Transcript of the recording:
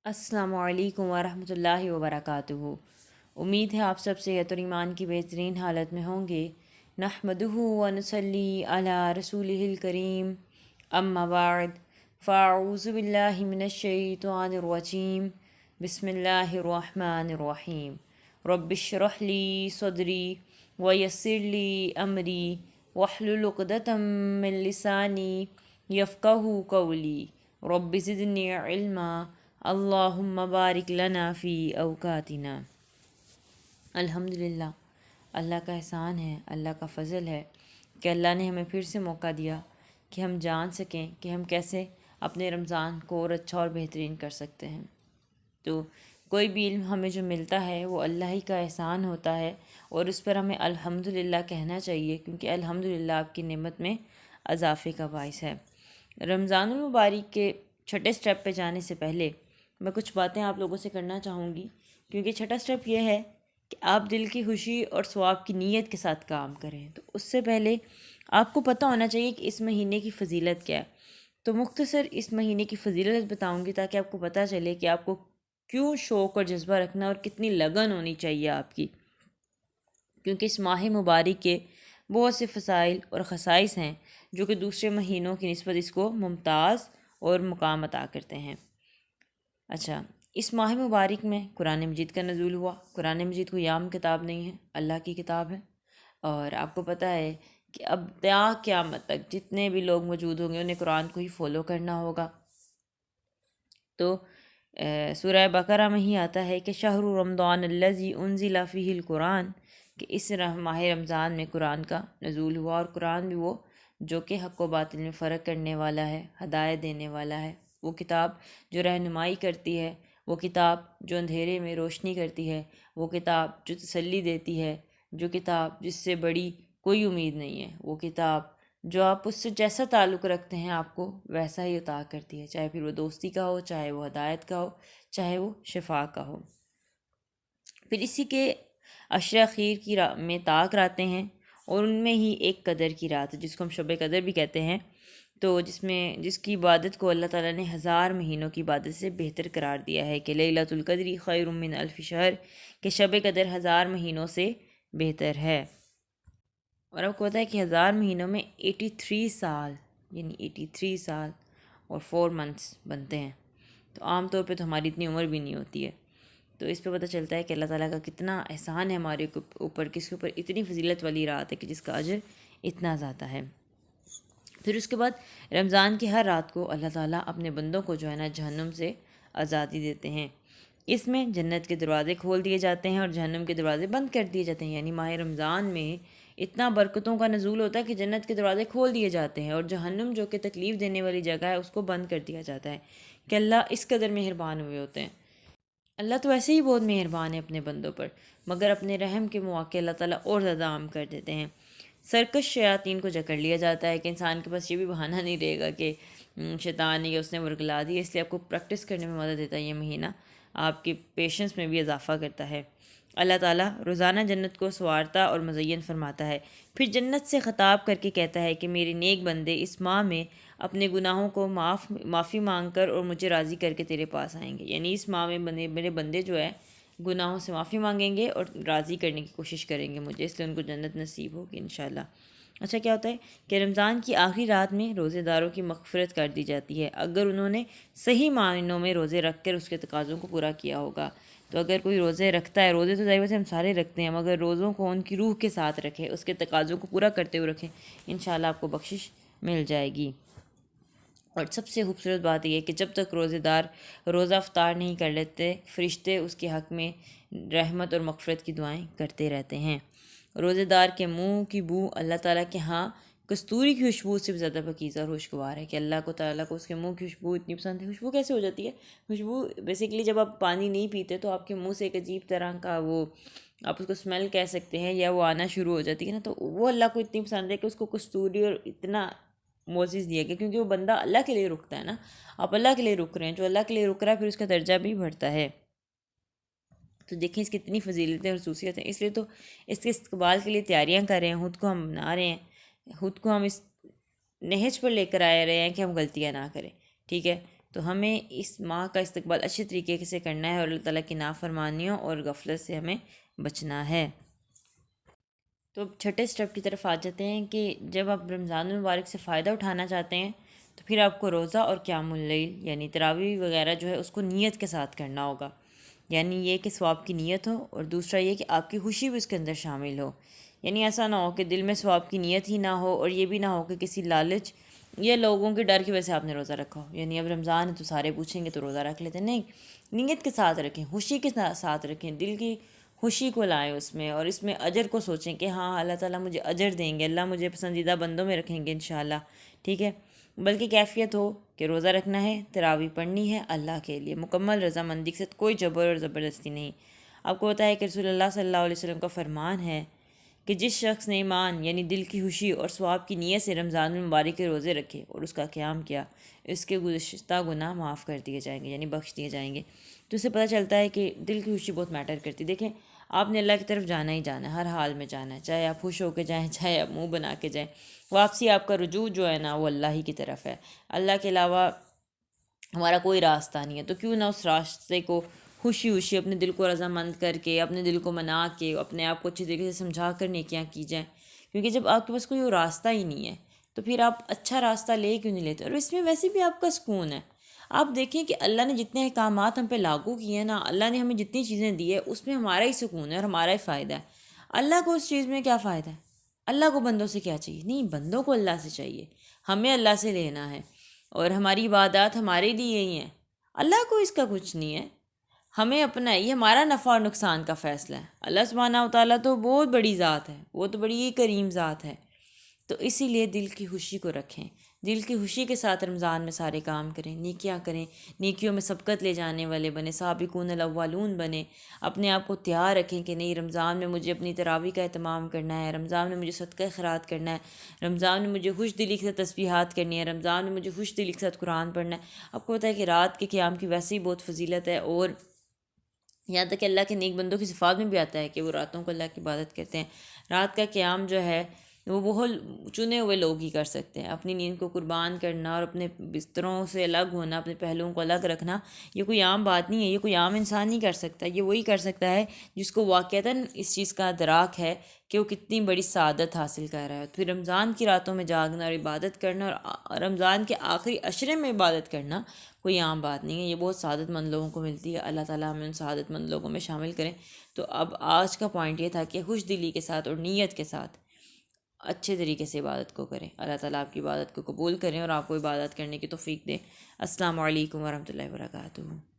السلام علیکم ورحمۃ اللہ وبرکاتہ۔ امید ہے آپ سب صحت اور ایمان کی بہترین حالت میں ہوں گے۔ نحمدہ و نصلی علی رسولہ الکریم، اما بعد فاعوذ باللہ من الشیطان الرجیم، بسم اللہ الرحمن الرحیم۔ رب اشرح لی صدری ویسر لی امری واحلل عقدۃ من لسانی یفقہوا قولی، رب زدنی علما، اللہم بارک لنا فی اوقاتنا۔ الحمدللہ، اللہ کا احسان ہے، اللہ کا فضل ہے کہ اللہ نے ہمیں پھر سے موقع دیا کہ ہم جان سکیں کہ ہم کیسے اپنے رمضان کو اور اچھا اور بہترین کر سکتے ہیں۔ تو کوئی بھی علم ہمیں جو ملتا ہے وہ اللہ ہی کا احسان ہوتا ہے، اور اس پر ہمیں الحمدللہ کہنا چاہیے، کیونکہ الحمدللہ آپ کی نعمت میں اضافے کا باعث ہے۔ رمضان المبارک کے چھٹے سٹیپ پہ جانے سے پہلے میں کچھ باتیں آپ لوگوں سے کرنا چاہوں گی، کیونکہ چھٹا سٹیپ یہ ہے کہ آپ دل کی خوشی اور ثواب کی نیت کے ساتھ کام کریں۔ تو اس سے پہلے آپ کو پتہ ہونا چاہیے کہ اس مہینے کی فضیلت کیا ہے۔ تو مختصر اس مہینے کی فضیلت بتاؤں گی تاکہ آپ کو پتہ چلے کہ آپ کو کیوں شوق اور جذبہ رکھنا اور کتنی لگن ہونی چاہیے آپ کی، کیونکہ اس ماہ مبارک کے بہت سے فضائل اور خصائص ہیں جو کہ دوسرے مہینوں کی نسبت اس کو ممتاز اور مقام عطا کرتے ہیں۔ اچھا، اس ماہ مبارک میں قرآن مجید کا نزول ہوا۔ قرآن مجید کوئی عام کتاب نہیں ہے، اللہ کی کتاب ہے، اور آپ کو پتہ ہے کہ اب تا قیامت تک جتنے بھی لوگ موجود ہوں گے انہیں قرآن کو ہی فالو کرنا ہوگا۔ تو سورہ بقرہ میں ہی آتا ہے کہ شہر رمضان الذی انزل فیہ القرآن، کہ اس ماہ رمضان میں قرآن کا نزول ہوا، اور قرآن بھی وہ جو کہ حق و باطل میں فرق کرنے والا ہے، ہدایت دینے والا ہے، وہ کتاب جو رہنمائی کرتی ہے، وہ کتاب جو اندھیرے میں روشنی کرتی ہے، وہ کتاب جو تسلی دیتی ہے، جو کتاب جس سے بڑی کوئی امید نہیں ہے، وہ کتاب جو آپ اس سے جیسا تعلق رکھتے ہیں آپ کو ویسا ہی عطا کرتی ہے، چاہے پھر وہ دوستی کا ہو، چاہے وہ ہدایت کا ہو، چاہے وہ شفا کا ہو۔ پھر اسی کے عشرہ خیر کی میں طاق راتیں ہیں، اور ان میں ہی ایک قدر کی رات ہے جس کو ہم شب قدر بھی کہتے ہیں، تو جس کی عبادت کو اللہ تعالیٰ نے 1000 مہینوں کی عبادت سے بہتر قرار دیا ہے کہ لیلۃ القدر خیر من الف شہر، کہ شب قدر 1000 مہینوں سے بہتر ہے۔ اور آپ کو پتہ ہے کہ 1000 مہینوں میں 83 سال، یعنی 83 سال اور 4 منتھس بنتے ہیں، تو عام طور پہ تو ہماری اتنی عمر بھی نہیں ہوتی ہے۔ تو اس پہ پتہ چلتا ہے کہ اللہ تعالیٰ کا کتنا احسان ہے ہمارے اوپر، کس کے اوپر اتنی فضیلت والی رات ہے کہ جس کا اجر اتنا زیادہ ہے۔ پھر اس کے بعد رمضان کی ہر رات کو اللہ تعالیٰ اپنے بندوں کو جو ہے نا جہنم سے آزادی دیتے ہیں۔ اس میں جنت کے دروازے کھول دیے جاتے ہیں اور جہنم کے دروازے بند کر دیے جاتے ہیں، یعنی ماہ رمضان میں اتنا برکتوں کا نزول ہوتا ہے کہ جنت کے دروازے کھول دیے جاتے ہیں، اور جہنم جو کہ تکلیف دینے والی جگہ ہے اس کو بند کر دیا جاتا ہے، کہ اللہ اس قدر مہربان ہوئے ہوتے ہیں۔ اللہ تو ایسے ہی بہت مہربان ہے اپنے بندوں پر، مگر اپنے رحم کے مواقع اللہ تعالیٰ اور زیادہ عام کر دیتے ہیں۔ سرکش شیاطین کو جکڑ لیا جاتا ہے کہ انسان کے پاس یہ بھی بہانہ نہیں رہے گا کہ شیطان یہ اس نے ورگلا دی، اس لیے آپ کو پریکٹس کرنے میں مدد دیتا ہے یہ مہینہ، آپ کے پیشنس میں بھی اضافہ کرتا ہے۔ اللہ تعالیٰ روزانہ جنت کو سنوارتا اور مزین فرماتا ہے، پھر جنت سے خطاب کر کے کہتا ہے کہ میرے نیک بندے اس ماہ میں اپنے گناہوں کو معافی مانگ کر اور مجھے راضی کر کے تیرے پاس آئیں گے، یعنی اس ماہ میں میرے بندے جو ہے گناہوں سے معافی مانگیں گے اور راضی کرنے کی کوشش کریں گے مجھے، اس لیے ان کو جنت نصیب ہوگی انشاءاللہ۔ اچھا، کیا ہوتا ہے کہ رمضان کی آخری رات میں روزے داروں کی مغفرت کر دی جاتی ہے اگر انہوں نے صحیح معنوں میں روزے رکھ کر اس کے تقاضوں کو پورا کیا ہوگا۔ تو اگر کوئی روزے رکھتا ہے، روزے تو ظاہر سے ہم سارے رکھتے ہیں، مگر روزوں کو ان کی روح کے ساتھ رکھے، اس کے تقاضوں کو پورا کرتے ہوئے رکھیں، انشاءاللہ آپ کو بخشش مل جائے گی۔ اور سب سے خوبصورت بات یہ ہے کہ جب تک روزے دار روزہ افطار نہیں کر لیتے، فرشتے اس کے حق میں رحمت اور مغفرت کی دعائیں کرتے رہتے ہیں۔ روزے دار کے منہ کی بو اللہ تعالیٰ کے ہاں کستوری کی خوشبو سے بھی زیادہ پاکیزہ اور خوشگوار ہے، کہ اللہ تعالیٰ کو اس کے منہ کی خوشبو اتنی پسند ہے۔ خوشبو کیسے ہو جاتی ہے؟ خوشبو بیسیکلی جب آپ پانی نہیں پیتے تو آپ کے منہ سے ایک عجیب طرح کا وہ، آپ اس کو اسمیل کہہ سکتے ہیں، یا وہ آنا شروع ہو جاتی ہے نا، تو وہ اللہ کو اتنی پسند ہے کہ اس کو کستوری اور اتنا معزز دیا گیا، کیونکہ وہ بندہ اللہ کے لیے رکتا ہے نا، آپ اللہ کے لیے رک رہے ہیں، جو اللہ کے لیے رک رہا ہے پھر اس کا درجہ بھی بڑھتا ہے۔ تو دیکھیں اس کی اتنی فضیلتیں اور خصوصیت ہیں، اس لیے تو اس کے استقبال کے لیے تیاریاں کر رہے ہیں، خود کو ہم بنا رہے ہیں، خود کو ہم اس نہج پر لے کر آ رہے ہیں کہ ہم غلطیاں نہ کریں، ٹھیک ہے۔ تو ہمیں اس ماہ کا استقبال اچھے طریقے سے کرنا ہے اور اللہ تعالیٰ کی نافرمانیوں اور غفلت سے ہمیں بچنا ہے۔ تو اب چھٹے سٹیپ کی طرف آ جاتے ہیں کہ جب آپ رمضان المبارک سے فائدہ اٹھانا چاہتے ہیں تو پھر آپ کو روزہ اور قیام اللیل یعنی تراویح وغیرہ جو ہے اس کو نیت کے ساتھ کرنا ہوگا، یعنی یہ کہ ثواب کی نیت ہو، اور دوسرا یہ کہ آپ کی خوشی بھی اس کے اندر شامل ہو۔ یعنی ایسا نہ ہو کہ دل میں ثواب کی نیت ہی نہ ہو، اور یہ بھی نہ ہو کہ کسی لالچ یا لوگوں کے ڈر کی وجہ سے آپ نے روزہ رکھا ہو، یعنی اب رمضان ہے تو سارے پوچھیں گے تو روزہ رکھ لیتے، نہیں، نیت کے ساتھ رکھیں، خوشی کے ساتھ رکھیں، دل کی خوشی کو لائیں اس میں، اور اس میں اجر کو سوچیں کہ ہاں اللہ تعالیٰ مجھے اجر دیں گے، اللہ مجھے پسندیدہ بندوں میں رکھیں گے انشاءاللہ، ٹھیک ہے۔ بلکہ کیفیت ہو کہ روزہ رکھنا ہے، تراویح پڑھنی ہے اللہ کے لیے مکمل رضامندی کے ساتھ، کوئی جبر اور زبردستی نہیں۔ آپ کو پتہ ہے کہ رسول اللہ صلی اللہ علیہ وسلم کا فرمان ہے کہ جس شخص نے ایمان یعنی دل کی خوشی اور ثواب کی نیت سے رمضان المبارک کے روزے رکھے اور اس کا قیام کیا، اس کے گزشتہ گناہ معاف کر دیے جائیں گے، یعنی بخش دیے جائیں گے۔ تو اس سے پتہ چلتا ہے کہ دل کی خوشی بہت میٹر کرتی ہے۔ دیکھیں، آپ نے اللہ کی طرف جانا ہی جانا ہے، ہر حال میں جانا ہے، چاہے آپ خوش ہو کے جائیں، چاہے آپ منہ بنا کے جائیں، واپسی آپ کا رجوع جو ہے نا وہ اللہ ہی کی طرف ہے، اللہ کے علاوہ ہمارا کوئی راستہ نہیں ہے۔ تو کیوں نہ اس راستے کو خوشی خوشی اپنے دل کو رضامند کر کے، اپنے دل کو منا کے، اپنے آپ کو اچھی طریقے سے سمجھا کر نیکیاں کی جائیں، کیونکہ جب آپ کے پاس کوئی راستہ ہی نہیں ہے تو پھر آپ اچھا راستہ لے کیوں نہیں لیتے، اور اس میں ویسے بھی آپ کا سکون ہے۔ آپ دیکھیں کہ اللہ نے جتنے احکامات ہم پہ لاگو کیے ہیں نا، اللہ نے ہمیں جتنی چیزیں دی ہے اس میں ہمارا ہی سکون ہے اور ہمارا ہی فائدہ ہے۔ اللہ کو اس چیز میں کیا فائدہ ہے؟ اللہ کو بندوں سے کیا چاہیے؟ نہیں، بندوں کو اللہ سے چاہیے، ہمیں اللہ سے لینا ہے، اور ہماری عبادات ہمارے لیے ہی ہیں، اللہ کو اس کا کچھ نہیں ہے، ہمیں اپنا یہ ہمارا نفع اور نقصان کا فیصلہ ہے۔ اللہ سبحانہ و تعالیٰ تو بہت بڑی ذات ہے، وہ تو بڑی کریم ذات ہے۔ تو اسی لیے دل کی خوشی کو رکھیں، دل کی خوشی کے ساتھ رمضان میں سارے کام کریں، نیکیاں کریں، نیکیوں میں سبقت لے جانے والے بنیں، سابقون الاولون بنیں، اپنے آپ کو تیار رکھیں کہ نہیں، رمضان میں مجھے اپنی تراویح کا اہتمام کرنا ہے، رمضان میں مجھے صدقہ خیرات کرنا ہے، رمضان میں مجھے خوش دلی کے ساتھ تسبیحات کرنی ہے، رمضان میں مجھے خوش دلی کے ساتھ قرآن پڑھنا ہے۔ آپ کو پتہ ہے کہ رات کے قیام کی ویسے ہی بہت فضیلت ہے، اور یہاں تک کہ اللہ کے نیک بندوں کی صفات میں بھی آتا ہے کہ وہ راتوں کو اللہ کی عبادت کرتے ہیں۔ رات کا قیام جو ہے وہ بہت چنے ہوئے لوگ ہی کر سکتے ہیں۔ اپنی نیند کو قربان کرنا اور اپنے بستروں سے الگ ہونا، اپنے پہلوؤں کو الگ رکھنا، یہ کوئی عام بات نہیں ہے، یہ کوئی عام انسان نہیں کر سکتا، یہ وہی کر سکتا ہے جس کو واقعتاً اس چیز کا ادراک ہے کہ وہ کتنی بڑی سعادت حاصل کر رہا ہے۔ پھر رمضان کی راتوں میں جاگنا اور عبادت کرنا، اور رمضان کے آخری عشرے میں عبادت کرنا کوئی عام بات نہیں ہے، یہ بہت سعادت مند لوگوں کو ملتی ہے۔ اللہ تعالیٰ ہمیں ان سعادت مند لوگوں میں شامل کریں۔ تو اب آج کا پوائنٹ یہ تھا کہ خوش دلی کے ساتھ اور نیت کے ساتھ اچھے طریقے سے عبادت کو کریں، اللہ تعالیٰ آپ کی عبادت کو قبول کریں اور آپ کو عبادت کرنے کی توفیق دیں۔ السلام علیکم ورحمۃ اللہ وبرکاتہ۔